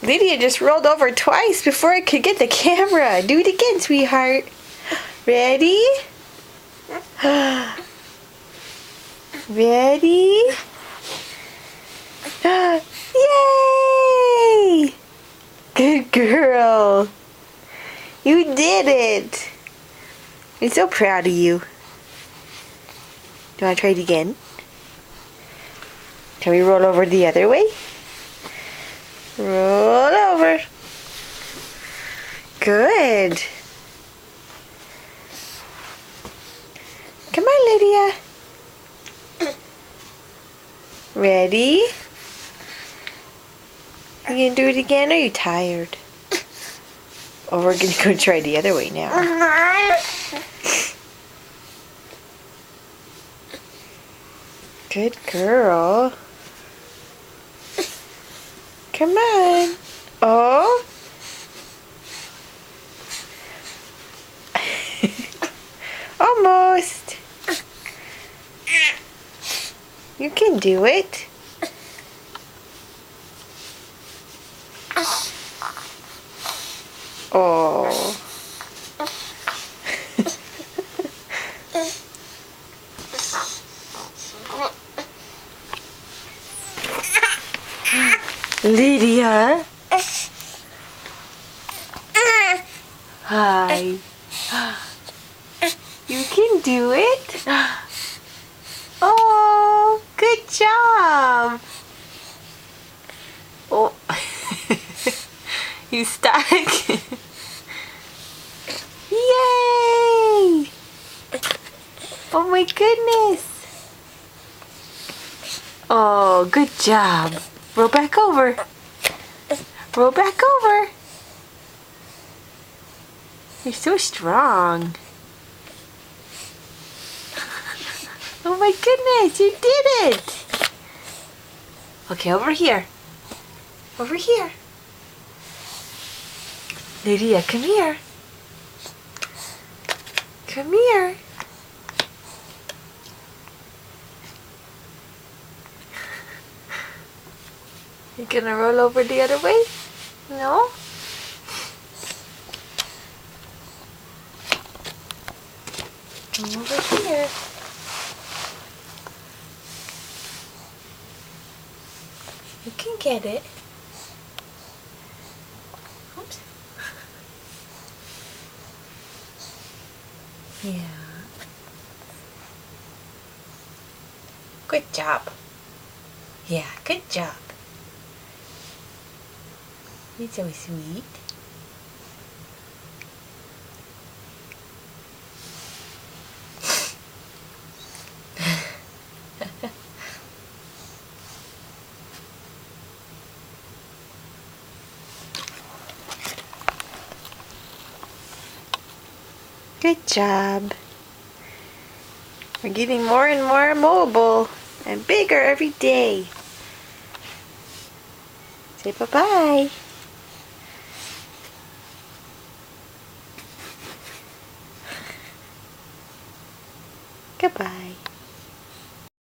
Lydia just rolled over twice before I could get the camera. Do it again, sweetheart. Ready? Ready? Yay! Good girl. You did it. I'm so proud of you. Do you want to try it again? Can we roll over the other way? Roll over. Good. Come on, Lydia. Ready? Are you gonna do it again, or are you tired? Oh, we're gonna go try the other way now. Good girl. Come on. Oh. Almost. You can do it. Oh. Lydia. Hi. You can do it. Oh, good job. Oh. You stuck. Yay! Oh my goodness. Oh, good job. Roll back over. Roll back over. You're so strong. Oh my goodness, you did it. Okay, over here. Over here. Lydia, come here. Come here. You gonna roll over the other way? No? Come over here. You can get it. Oops. Yeah. Good job. Yeah, good job. You're so sweet. Good job. We're getting more and more mobile and bigger every day. Say bye-bye.